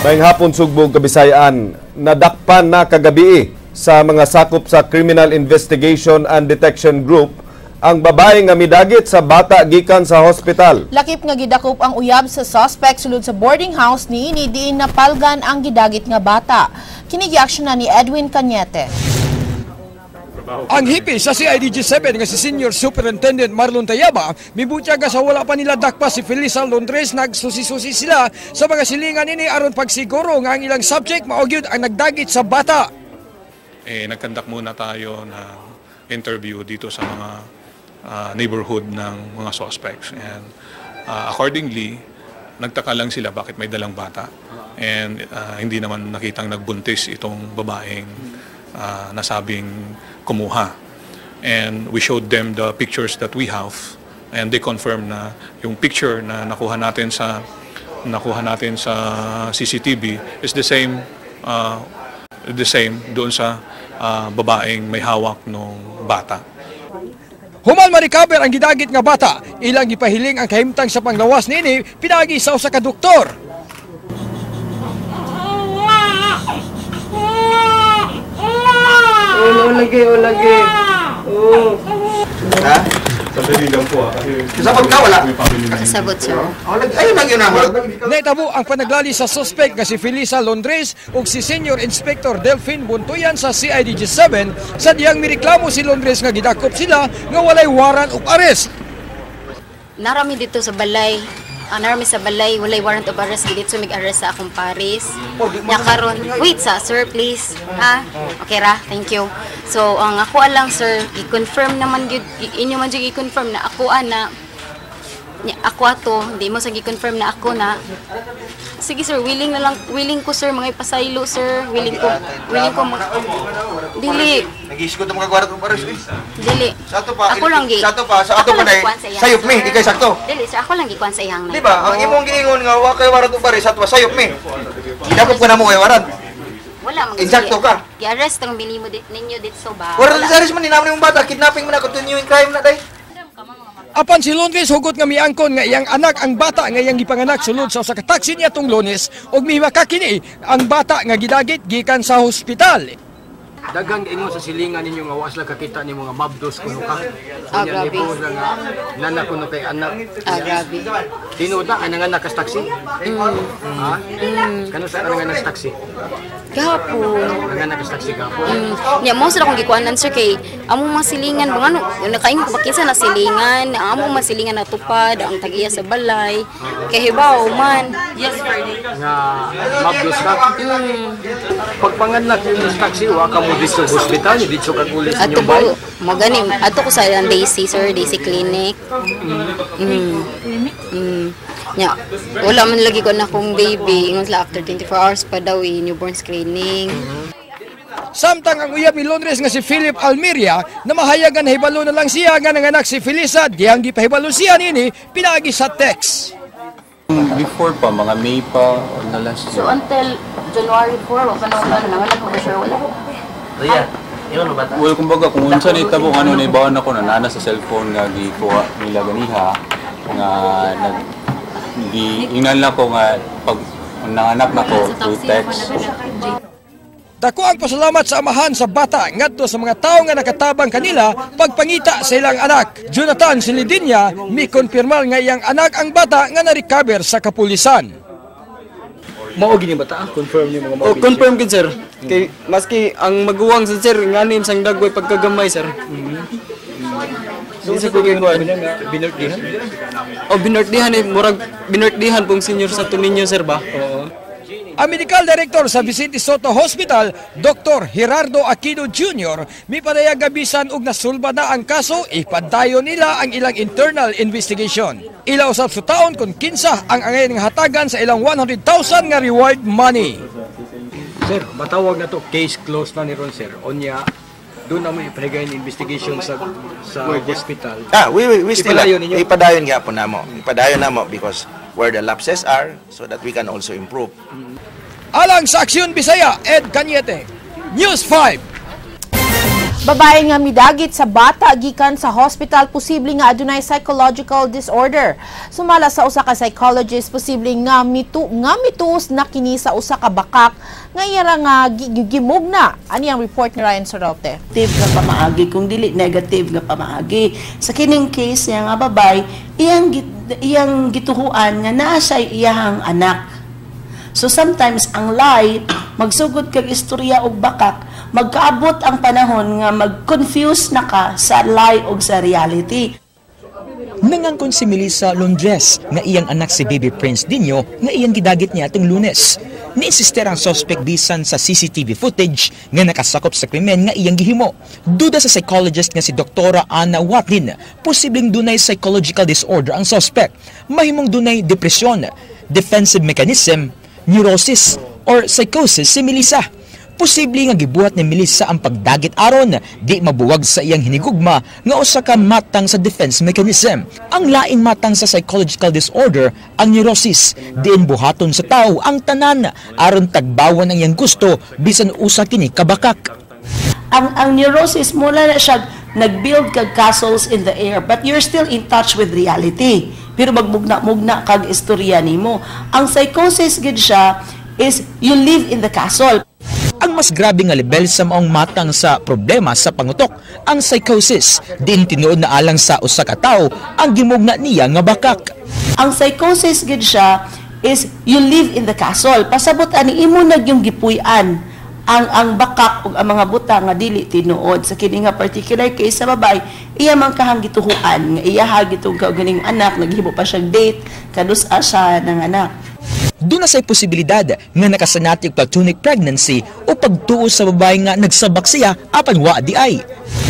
Maayong hapon Sugbog, Kabisayan. Nadakpan na kagabi sa mga sakop sa Criminal Investigation and Detection Group ang babae nga midagit sa bata gikan sa hospital. Lakip nga gidakop ang uyab sa suspect sulod sa boarding house niini diin napalgan ang gidagit nga bata. Kini gi-aksyon na ni Edwin Cañete. Ang hipi sa CIDG-7 nga si Senior Superintendent Marlon Tayaba, mibutyaga sa wala pa nila dakpa si Felisa Londres, nagsusi-susi sila sa mga silingan ini aron pagsiguro nga ang ilang subject maogyud ang nagdagit sa bata. Nagkandak muna tayo ng interview dito sa mga neighborhood ng mga suspects. And accordingly, nagtaka lang sila bakit may dalang bata. And hindi naman nakitang nagbuntis itong babaeng nasabing kumuha. And we showed them the pictures that we have, and they confirmed na yung picture na nakuha natin sa CCTV is the same doon sa babaeng may hawak ng bata. Human ma-recover ang gidagit nga bata, ilang gipahiling ang kahimtang sa panglawas nini pinagi sa usa ka doktor. Lagi. Oh. Ha? Sandali lang po. Kasabot ka, wala? Kasabot, sir. Ayun lang yun naman. Naitabo ang panaglali sa suspect nga si Felisa Londres ug si Senior Inspector Delphine Buntuyan sa CIDG-7 sa diyang mireklamo si Londres nga gidakop sila nga walay warrant of arrest. Narami dito sa balay. Narami sa balay, walay warrant of arrest. Dito mig-arrest sa akong Paris. Nya karon, wait sir, please. Ha? Okay ra, thank you. So, ang ako lang sir, i-confirm naman gyud inyo man gyud i-confirm na ako ana ako ato, hindi mo sa i-confirm na ako na. Sige sir, willing ko sir mga ipasaylo sir, willing ko dili. Nag-iiskot ang mga gwarat ng pares. Dili. Sa ato pa. Ako lang gi. Sa ato pa dai. Sayop mi, ikay sakto. Dili sir, ako lang gikuan sa iyang na. Di ba? Ang imong giningon nga wa kay warat ng pares ato sayop mi. Dakop ko na mo kay warat. Wala man. Insakto ka. I-arrest ang binimo ninyo dito sa ba. Warat ng saris man ni naman yung bata, kidnapping man na continuing crime na dai. Apan si Londres hugot nga miangkon nga iyang anak ang bata nga iyang gipanganak sulod sa usa ka taxi niya tong Lunes ug mihiwaka kini ang bata nga gidagit gikan sa hospital. Dagang ingon sa silingan ninyo nga was lang kakita ni mga mabdos kuno ka. Grabe. Nana kuno kay anak. Grabe. Tinuod na ang anak kas taxi. Ha? Kano sa nanganak kas taxi? Gapon. Nanganak kas taxi gapon. Nya mo sa akong gikuanan sir kay among masilingan mga nakaingon ko kinsa na silingan, among masilingan na tupad ang tagiya sa balay. Kay hibaw man. Yes, Ferdy. Nga mabdos ka. Pagpanganak yung taxi wa ka mo dito sa hospital, dito ka ulit sa Ato inyong bay. po, maganing. Ato ko sa Daisy, sir. Daisy Clinic. Nya, wala man lagi ko na akong baby. Ingon sila after 24 hours pa daw newborn screening. Samtang ang uyab ni Londres nga si Philip Almeria na mahayagan na hibalo na lang siya nga nanganak si Felisa, diyang gipahibalo siya nini pinagi sa text. Before pa, mga May pa, na last year. So until January 4, wala pa nanganak mo ba sir? Wala. Well, kumbaga, kung unsa ni tabong ano na ibawan ako na nana sa cellphone nga gikuha nila ganiha nga ingnan na ko nga pag nanganak na ko through text. Dako ang pasalamat sa amahan sa bata ngadto sa mga tawo nga nakatabang kanila pagpangita sa ilang anak. Jonathan Silidinya mi konfirmar nga iyang anak ang bata nga na-recover sa kapulisan. Mao gini bata, confirm ni mga mabisi. Confirm gid sir. Kay maski ang maguwang sa sir nganin sang dagway pagkagamay sir. So sa kung nga binerdihan? Binerdihan murag binerdihan pong senior sa tuninyo sir ba? Oo. Ang Medical Director sa Vicente Soto Hospital, Dr. Gerardo Aquino Jr., may panayaгаbisan ug nasulba na ang kaso, ipadayon nila ang ilang internal investigation. Ila usab sa taon kung kinsa ang angay ng hatagan sa ilang 100,000 nga reward money. Sir, matawag na to case closed na ni Ron sir. Onya doon naman ipalagay ng investigation sa hospital. We still Ipadayon ipadayon gyapon namo. Ipadayon namo because where the lapses are so that we can also improve. Alang sa Aksyon Bisaya, Ed Cañete, News 5. Babae nga midagit sa bata gikan sa hospital posible nga adunay psychological disorder. Sumala sa usa ka psychologist posible nga mituos na kini sa usa ka bakak nga iyara nga gimugna. Ani ang report ni Ryan Sorote. Negative nga pamaagi kung dili negative nga pamaagi. Sa kining case niya nga babay, iyang gituhuan nga naa siya iyahang anak. So sometimes ang lie magsugod kag istorya og bakak, magkaabot ang panahon nga mag-confuse na ka sa lie o sa reality. Nangangkon si Melissa Londres nga iyang anak si Baby Prince Dino nga iyang gidagit niya atong Lunes. Niinsister ang suspect bisan sa CCTV footage nga nakasakop sa krimen nga iyang gihimo. Duda sa psychologist nga si Dr. Anna Watlin, posibleng dunay psychological disorder ang suspect. Mahimong dunay depresyon, defensive mechanism, neurosis, or psychosis si Melissa. Posible nga gibuhat ni Melissa ang pagdagit aron di mabuwag sa iyang hinigugma nga usa ka matang sa defense mechanism. Ang laing matang sa psychological disorder ang neurosis, diin buhaton sa tao ang tanan aron tagbawan ang iyang gusto bisan usa kini kabakak. Ang neurosis mula na siya nag-build kag castles in the air but you're still in touch with reality. Pero magmugna-mugna kag istorya nimo. Ang psychosis gid siya is you live in the castle. Ang mas grabe nga level sa maong matang sa problema sa pangutok, ang psychosis, din tinuod na alang sa usa ka tawo ang gimugna niya nga bakak. Ang psychosis gid siya is you live in the castle. Pasabot ani imo nag yung gipuy-an ang bakak ug ang mga buta nga dili tinuod sa kini nga particular case sa babay, iya man kahang gituhuan nga iya hagitong ganing anak naghibo pa siya date kadus-a siya ng anak. Doon na say posibilidad nga nakasanati og platonic pregnancy o pagtuo sa babae nga nagsabak siya apan wa di ay.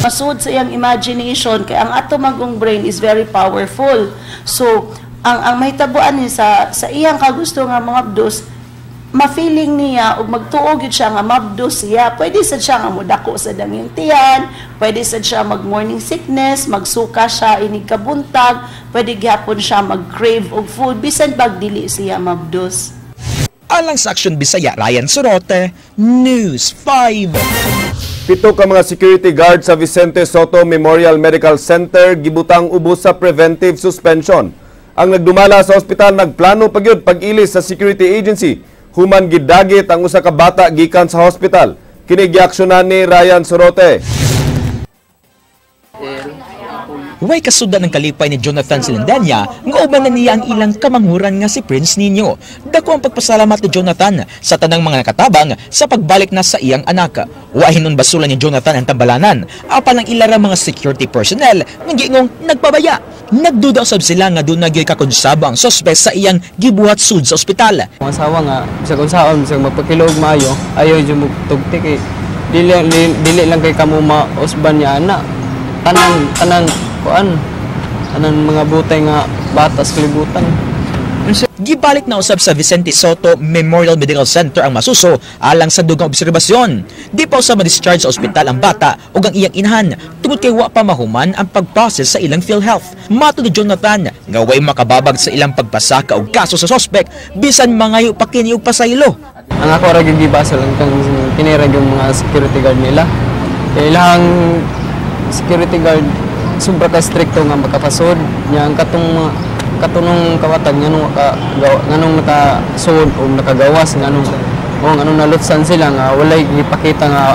Masud sa iyang imagination kay ang ato magong brain is very powerful. So ang mahitabuan niya sa iyang kagusto nga mabdos, ma-feeling niya ug magtuo gyud siya nga mabdos siya. Pwede sad siya nga modako sa daming tiyan, pwede sad siya mag morning sickness, magsuka siya inig kabuntag, pwede gyapon siya mag-crave og food bisan pag dili siya mabdos. Alang sa Aksyon Bisaya, Ryan Sorote, News 5. 7 ka mga security guard sa Vicente Soto Memorial Medical Center gibutang ubos sa preventive suspension. Ang nagdumala sa ospital nagplano pagyud pag-ilis sa security agency human gidagit ang usa ka bata gikan sa hospital. Kini giaksyonan ni Ryan Sorote. Way kasudan ng kalipay ni Jonathan Silendania nga uban na niya ang ilang kamanghuran nga si Prince Nino. Dako ang pagpasalamat ni Jonathan sa tanang mga nakatabang sa pagbalik na sa iyang anak. Wa hinon basulan ni Jonathan ang tambalanan apan ang ilarang mga security personnel nga giingong nagpabaya. Nagduda usab sila nga doon nagyoy kakonsaba ang suspect sa iyang gibuhat sud sa ospital. Ang asawa nga bisag unsaon bisag magpakilog maayo ayo jud tugti kay dili lang kay kamo mausban niya ana. Tanan mga butay nga batas kalibutan. Gibalik na usab sa Vicente Soto Memorial Medical Center ang masuso alang sa dugang obserbasyon. Di pa usab ma-discharge sa ospital ang bata ug ang iyang inahan tungod kay wa pa mahuman ang pag-process sa ilang PhilHealth. Matud ni Jonathan nga way makababag sa ilang pagpasaka og kaso sa suspect bisan mangayo pa kini og pasaylo. Ang ako ra gibasa lang kang kinira yung mga security guard nila. Ilang security guard sobra ka stricto nga makapasod niya ang katunong kawatan nganong nakasud o nakagawas nganong nalutsan sila nga walay gipakita nga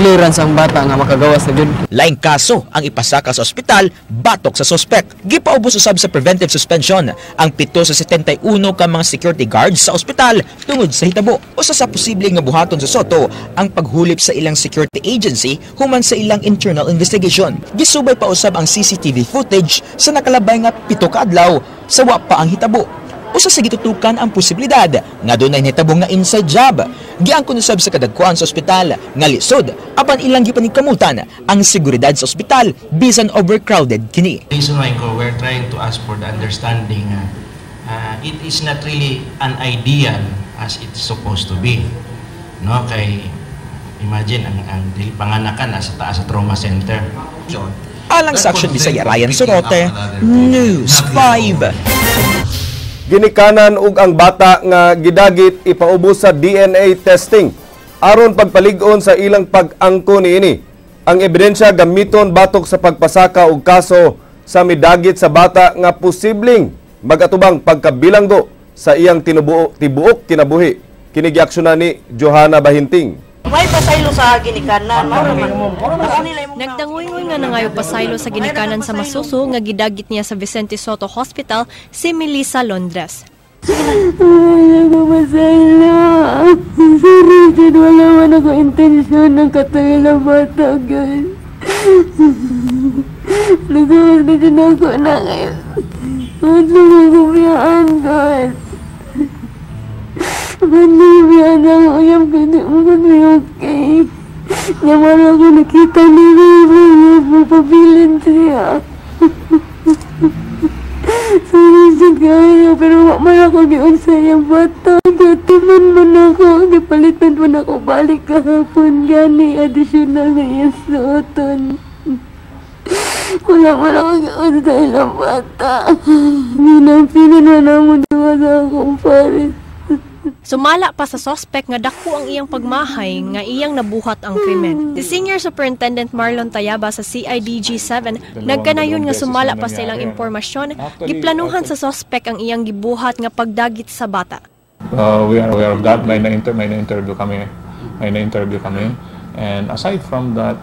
clearance ang bata nga makagawas na gyud. Laing kaso ang ipasaka sa ospital batok sa suspect. Gipaubos usab sa preventive suspension ang 7 sa 71 ka mga security guards sa ospital tungod sa hitabo. Usa sa posibleng nga buhaton sa Soto ang paghulip sa ilang security agency human sa ilang internal investigation. Gisubay pa usab ang CCTV footage sa nakalabay nga 7 ka adlaw sa wa pa ang hitabo. Usa sa gitutukan ang posibilidad nga dunay nahitabo nga inside job. Giangkon usab sa kadagkuan sa ospital nga lisod apan ilang gipaningkamutan ang seguridad sa ospital bisan overcrowded kini. Reason why we're trying to ask for the understanding it is not really an ideal as it's supposed to be. No, kay imagine ang panganakan sa taas sa trauma center. Alang sa Aksyon Bisaya, Ryan Sorote, News 5. Ginikanan ug ang bata nga gidagit ipaubos sa DNA testing aron pagpalig-on sa ilang pag-angko niini. Ang ebidensya gamiton batok sa pagpasaka og kaso sa midagit sa bata nga posibleng magatubang pagkabilanggo sa iyang tibuok kinabuhi. Kini giaksyonan ni Johanna Bahinting. May pasaylo sa ginikanan. Nagtangoy-ngoy nga nangayo pasaylo sa ginikanan sa Masuso nga gidagit niya sa Vicente Soto Hospital si Melissa Londres. Masaylo. Sorry, wala man ako intensyon ng katagal na bata, guys. Nagawas na dyan ako na ngayon. Ano ako biyaan, guys? Ano biyaan ang uyam ko, di mo kami okay. Naman ako nakita nila, mapabilin siya. Sorry siya kaya, pero man ako giunsa yung bata. Gatiman man ako, gipalitan man ako balik kahapon. Gani, additional na yung suoton. Wala man ako giunsa yung bata. Minapinan na naman naman sa akong pares. Sumala pa sa sospek nga dako ang iyang pagmahay nga iyang nabuhat ang krimen. Si Senior Superintendent Marlon Tayaba sa CIDG-7 nagkanayon nga sumala pa sa ilang impormasyon, giplanuhan sa sospek ang iyang gibuhat nga pagdagit sa bata. We are aware of that. May na-interview kami. And aside from that,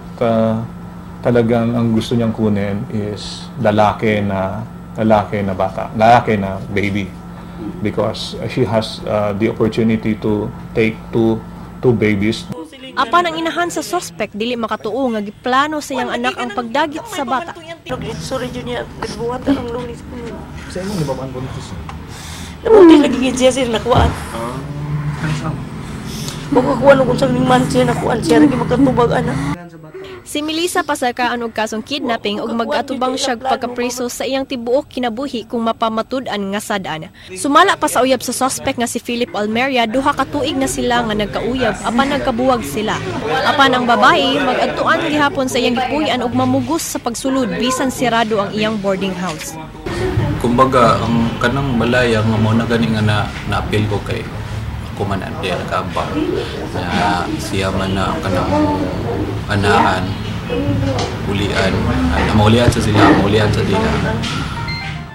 talagang ang gusto niyang kunin is lalaki na bata, lalaki na baby. Because she has the opportunity to take two babies. Apan ang inahan sa sospek dili makatuo nga giplano sa iyang anak ang pagdagit sa bata. Sorry Junior, nagbuhat ang lunis ko. Sa inyo libaman po nito. Nabuti lagi siya sir nakuhaan. Pagkakuha nung kung saan man siya nakuhaan siya lagi makatubag anak. Si Melissa pasarkaan og kasong kidnapping ug mag-atubang siya pagkapriso sa iyang tibuok kinabuhi kung mapamatud-an nga sad-an. Sumala pa sa uyab sa suspect nga si Philip Almeria, duha ka tuig na sila nga nagkauyab apan nagkabuwag sila. Apan ang babae mag-adtuan gihapon sa iyang gipuy-an og mamugos sa pagsulod bisan sirado ang iyang boarding house. Kumbaga ang kanang malaya nga mo na gani nga na-appeal ko kay kumanan dia nagkaambang na siya man na ang kanang anaan ulian sa dila.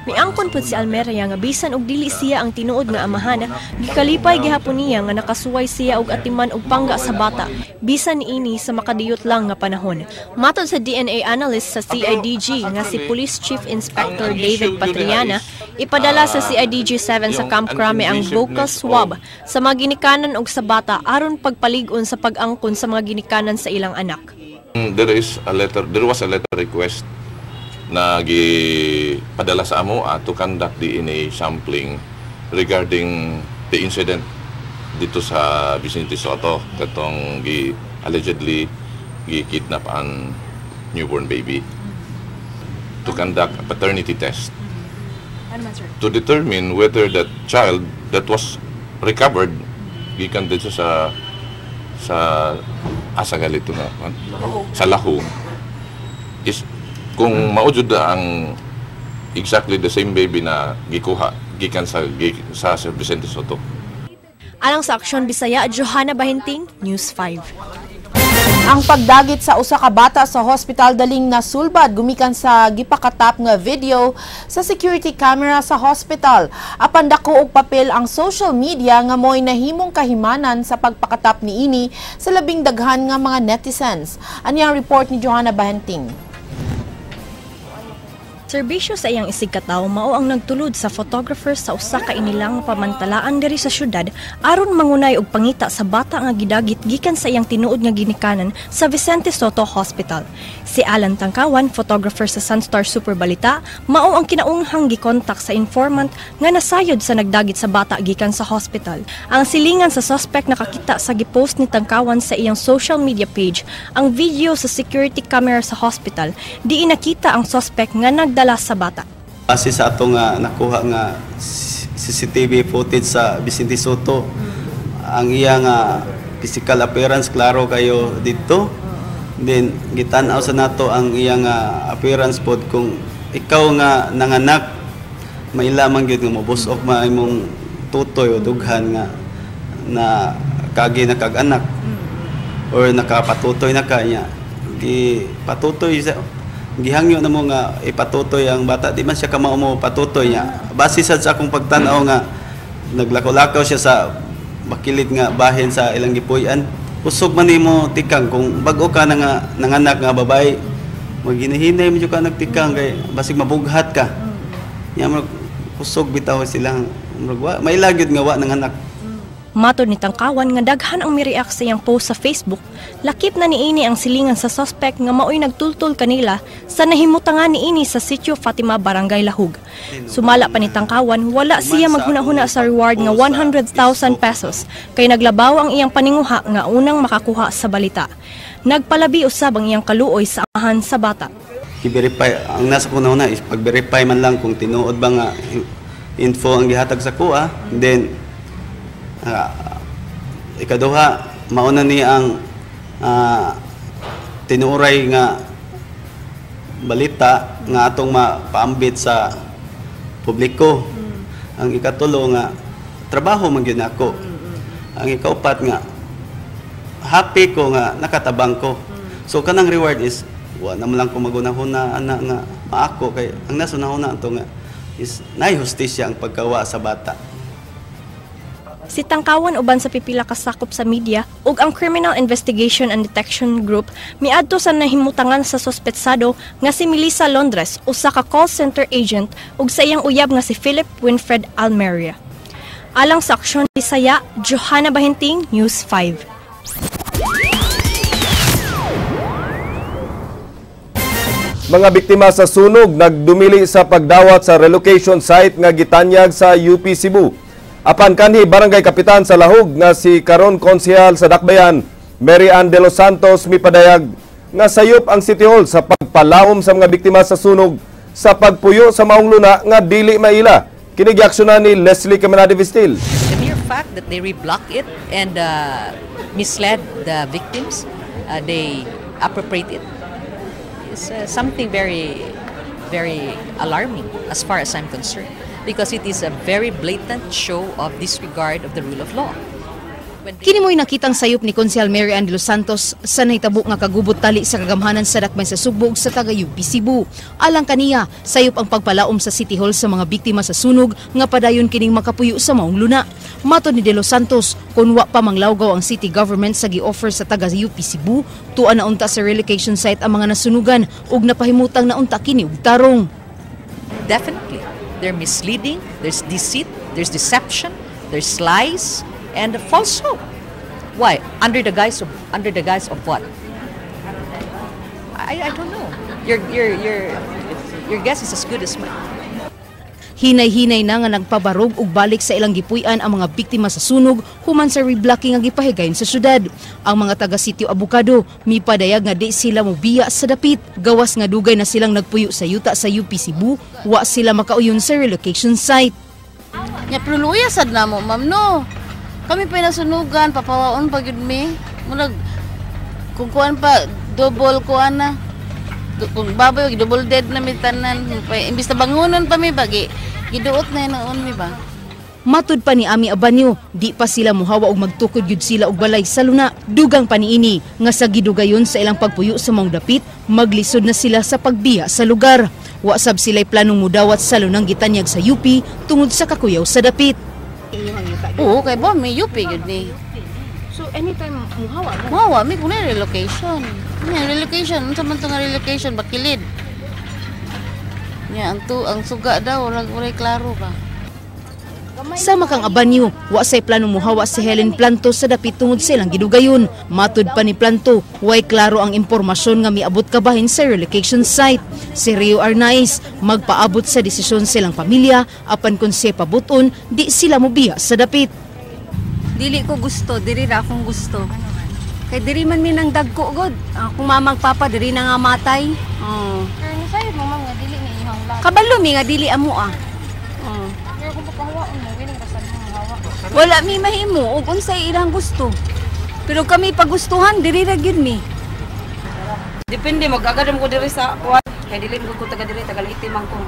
Miangkon pud si Almeria nga bisan og dili siya ang tinuod nga amahan, gikalipay gihapon niya nga nakasuway siya og atiman og pangga sa bata bisan niini sa makadiyot lang nga panahon. Matod sa DNA analyst sa CIDG nga si Police Chief Inspector David Patriana, ipadala sa CIDG-7 sa Camp Crame ang vocal swab sa mga ginikanan og sa bata aron pagpalig-on sa pag-angkon sa mga ginikanan sa ilang anak. There was a letter request na gipadala sa amo to conduct DNA sampling regarding the incident dito sa Vicente Soto katong allegedly gi-kidnap ang newborn baby, to conduct a paternity test to determine whether that child that was recovered gikan dito sa galito na sa lahong is kung maujud na ang exactly the same baby na gikuha gikan sa Vicente Soto. Alang sa Aksyon Bisaya, Johanna Bahinting, News 5. Ang pagdagit sa usa ka bata sa hospital daling nasulbad gumikan sa gipakatap nga video sa security camera sa hospital. Apan dako og papel ang social media nga mo'y nahimong kahimanan sa pagpakatap niini sa labing daghan nga mga netizens. Ani ang report ni Johanna Bahinting. Serbisyo sa iyang isigkataw mao ang nagtulod sa photographer sa usa ka inilang pamantalaan diri sa syudad aron mangunay og pangita sa bata nga gidagit gikan sa iyang tinuod nga ginikanan sa Vicente Soto Hospital. Si Alan Tangkawan, photographer sa Sunstar Super Balita, mao ang kinaunghang gikontak sa informant nga nasayod sa nagdagit sa bata gikan sa hospital. Ang silingan sa suspect nakakita sa gipost ni Tangkawan sa iyang social media page ang video sa security camera sa hospital. Diin nakita ang suspect nga nagdala sa bata. Kasi sa ato nga nakuha nga CCTV footage sa Vicente Soto, ang iyang physical appearance klaro kayo dito. Then gitan-aw sa nato ang iyang appearance pod kung ikaw nga nanganak may lamang gyud nga mobusok ma imong tutoy o dughan nga na kagi na kag-anak or nakapatutoy na kanya. ipatutoy sa gihangyo na mo nga ipatutoy ang bata, di man siya kamao mo patutoy niya. Base sad sa akong pagtanaw nga naglakaw-lakaw siya sa bakilid nga bahin sa ilang gipuy-an. Kusog man nimo tikang kung bag-o ka na nga nanganak nga babae, maginahinay mo ka nagtikang kay basig mabughat ka. Nya kusog bitaw silang may lagyod nga wa nanganak. Matod ni Tangkawan nga daghan ang mireact sa iyang post sa Facebook, lakip na niini ang silingan sa suspect nga maoy nagtultol kanila sa nahimutangan niini sa Sitio Fatima, Barangay Lahug. Sumala pa ni Tangkawan, wala siya maghuna-huna sa reward nga 100,000 pesos kay naglabaw ang iyang paninguha nga unang makakuha sa balita. Nagpalabi usab ang iyang kaluoy sa amahan sa bata. I-verify, ang nasa ko na is pag-verify man lang kung tinuod ba nga info ang gihatag sa kuha, then ikaduha, mauna ni ang tinuray nga balita nga atong mapaambit sa publiko. Ang ikatulo nga trabaho man gyud nako. Ang ikaupat nga happy ko nga nakatabang ko. So kanang reward is wa na lang ko magunahuna ana nga maako kay ang nasunahuna ato nga is nay hustisya ang pagkawa sa bata. Si Tangkawan uban sa pipila ka sakop sa media ug ang Criminal Investigation and Detection Group miadto sa nahimutangan sa sospetsado nga si Melissa Londres, usa ka call center agent ug sa iyang uyab nga si Philip Winfred Almeria. Alang sa aksyon Bisaya, Johanna Bahinting, News 5. Mga biktima sa sunog nagdumili sa pagdawat sa relocation site nga gitanyag sa UP Cebu. Apan kanhi barangay kapitan sa Lahug nga si karon konsehal sa Dakbayan, Mary Ann de los Santos mipadayag nga sayop ang City Hall sa pagpalaom sa mga biktima sa sunog sa pagpuyo sa maong luna nga dili maila. Kini giaksyonan ni Leslie Caminade-Vistil. The mere fact that they reblock it and misled the victims, they appropriate it, is something very, very alarming as far as I'm concerned. Because it is a very blatant show of disregard of the rule of law. Kini mo'y nakitang sayop ni Konsehal Mary Ann de los Santos sa nahitabo nga kagubot tali sa kagamhanan sa Dakbayan sa Subo ug sa taga-UP Cebu. Alang kaniya, sayop ang pagpalaom sa City Hall sa mga biktima sa sunog nga padayon kining makapuyo sa maong luna. Matod ni de los Santos, kung wa pa manglawgaw ang city government sa gi-offer sa taga-UP Cebu, tuan na unta sa relocation site ang mga nasunugan ug napahimutang na unta kini og tarong. Definitely. They're misleading, there's deceit, there's deception, there's lies, and false hope. Why? Under the guise of what? I don't know. Your guess is as good as mine. Hinay-hinay na nga nagpabarog ug balik sa ilang gipuy-an ang mga biktima sa sunog human sa reblocking nga gipahigayon sa syudad. Ang mga taga Sitio Abukado mipadayag nga di sila mobiya sa dapit. Gawas nga dugay na silang nagpuyo sa yuta sa UP Cebu, wa sila makauyon sa relocation site. Nya pruluya sad na mo, ma'am, no. Kami pa nasunugan, papawaon pa gyud mi. Munag kung kuan pa double kuan na. Kung baboy double dead na mi tanan. Imbis na bangunan pa mi bagi. Giduot na noon mi ba? Matud pa ni Ami Abanyo, di pa sila muhawa og magtukod gyud sila og balay sa luna. Dugang pa niini nga sa gidugayon sa ilang pagpuyo sa maong dapit, maglisod na sila sa pagbiya sa lugar. Wa sab sila'y planong mudawat sa lunang gitanyag sa UP tungod sa kakuyaw sa dapit. Oo, kay ba may UP gyud ni. So anytime muhawa mo? Muhawa mi kun relocation. Nya relocation, unsa man tong relocation bakilid. Nya ang suga daw walay klaro ba. Sama kang Abanyo, wa say planong muhawa si Helen Planto sa dapit tungod silang gidugayon. Matud pa ni Planto, way klaro ang impormasyon nga miabot kabahin sa relocation site. Si Rio Arnaiz, magpaabot sa desisyon silang pamilya, apan kung siya pabuton, di sila mobiya sa dapit. Dili ko gusto, diri ra akong gusto. Kay diri man mi nang dagko god. Kung mamang papa diri na nga matay. Pero ni sayo mo nga dili ni ihang lang. Kabalo mi nga dili amo ah. Pero kung pagkahawaon mo, wiling rasan mo hawa. Wala mi mahimo ug unsay ilang gusto. Pero kami pagustuhan diri ra gyud mi. Depende mag-agadam ko diri sa kuan. Kay dili ko taga diri taga Itimang ko.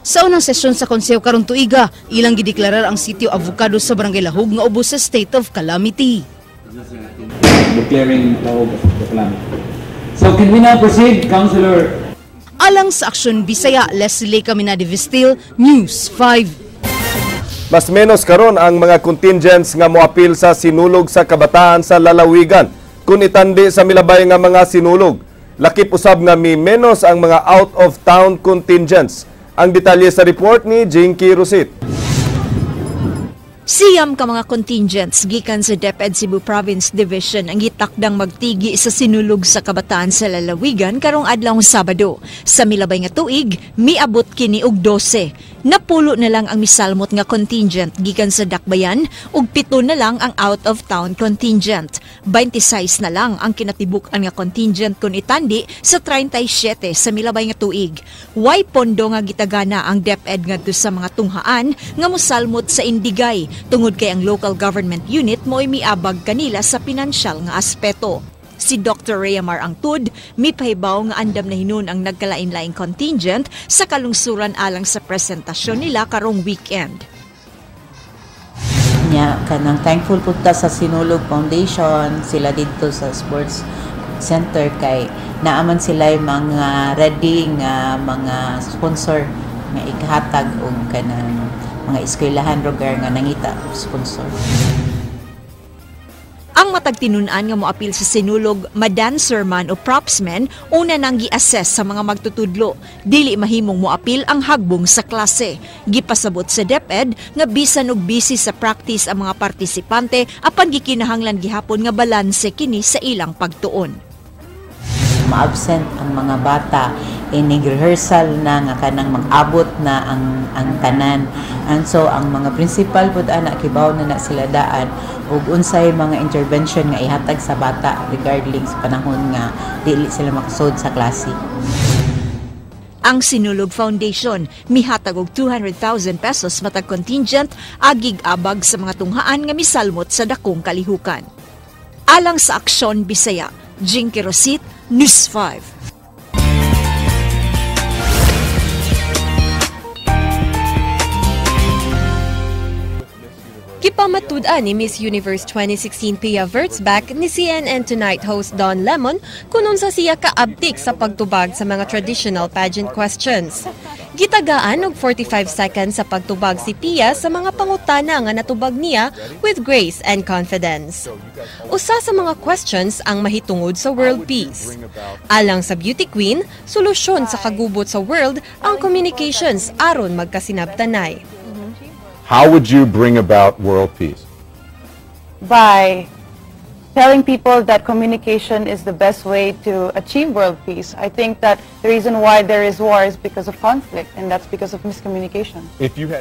Sa unang sesyon sa konseho karon tuiga, ilang gideklarar ang Sitio Avocado sa Barangay Lahug nga ubos sa state of calamity. Declaring Lahug of calamity. So can we now proceed, Councilor? Alang sa Aksyon Bisaya, Leslie Caminadi Vistil, News 5. Mas menos karon ang mga contingents nga moapil sa sinulog sa kabataan sa lalawigan kung itandi sa milabay nga mga sinulog. Lakip usab nga mi menos ang mga out-of-town contingents. Ang detalye sa report ni Jinky Rosit. Siyam ka mga contingents gikan sa DepEd Cebu Province Division ang gitakdang magtigi sa sinulog sa kabataan sa lalawigan karong adlawng Sabado. Sa milabay nga tuig, miabot kini og 12. Napulo na lang ang misalmot nga contingent gikan sa Dakbayan ug 7 na lang ang out-of-town contingent. 26 na lang ang kinatibuk-an nga contingent kun itandi sa 37 sa milabay nga tuig. Way pondo nga gitagana ang DepEd ngadto sa mga tunghaan nga mosalmot sa Indigay tungod kay ang local government unit mo'y miabag kanila sa pinansyal nga aspeto. Si Dr. Reyamar Angtud, mipahibaw nga andam na hinun ang nagkalain-laing contingent sa kalungsuran alang sa presentasyon nila karong weekend. Kanang thankful po ta sa Sinulog Foundation, sila dito sa sports center kay naaman sila yung mga ready nga mga sponsor nga ikahatag og kanang mga eskwelahan lugar nga nangita sponsor. Ang matagtinunan nga moapil sa sinulog, madancer man o propsman, una nang gi-assess sa mga magtutudlo. Dili mahimong moapil ang hagbong sa klase. Gipasabot sa DepEd nga bisan og busy sa practice ang mga partisipante apan gikinahanglan gihapon nga balanse kini sa ilang pagtuon. Ma-absent ang mga bata, nag-rehearsal na nga kanang mag-abot na ang tanan. And so ang mga principal pud ana kibaw na sila daan ug unsay mga intervention nga ihatag sa bata regarding sa panahon nga dili sila makasud sa klase. Ang Sinulog Foundation mihatag og 200,000 pesos matag contingent agig abag sa mga tunghaan nga misalmot sa dakong kalihukan. Alang sa Aksyon Bisaya, Jinky Rosit, News 5. Kipamatud-an ni Miss Universe 2016 Pia Wurtzbach ni CNN Tonight host Don Lemon kunon sa siya kaabtik sa pagtubag sa mga traditional pageant questions. Gitagaan og 45 seconds sa pagtubag si Pia sa mga pangutana nga natubag niya with grace and confidence. Usa sa mga questions ang mahitungod sa world peace. Alang sa Beauty Queen, solusyon sa kagubot sa world ang communications aron magkasinabtanay. How would you bring about world peace? By telling people that communication is the best way to achieve world peace. I think that the reason why there is war is because of conflict, and that's because of miscommunication.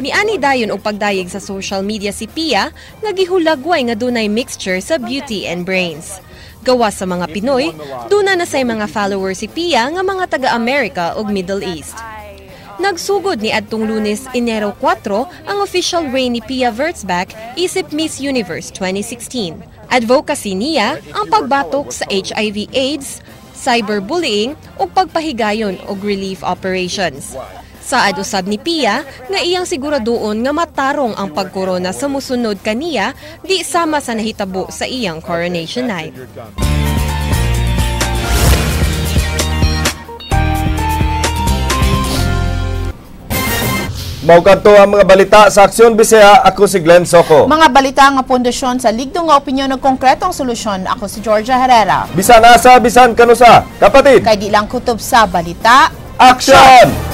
Miani dayon og pagdayeg sa social media si Pia nga gihulagway nga dunay mixture sa beauty and brains. Gawas sa mga Pinoy, duna na say mga followers si Pia nga mga taga-America ug Middle East. Nagsugod ni adtong Lunes, Enero 4, ang official reign ni Pia Wurtzbach isip Miss Universe 2016. Advocacy niya ang pagbatok sa HIV/AIDS, cyberbullying ug pagpahigayon og relief operations. Saad usab ni Pia nga iyang siguraduon nga matarong ang pagkorona sa musunod kaniya di sama sa nahitabo sa iyang coronation night. Maugadto ang mga balita sa Aksyon Bisaya. Ako si Glenn Soco. Mga balita nga pundasyon sa ligdong nga opinyon ng konkretong solusyon. Ako si Georgia Herrera. Bisan asa, bisan kanusa. Kapatid. Kay di lang kutob sa balita. Aksyon!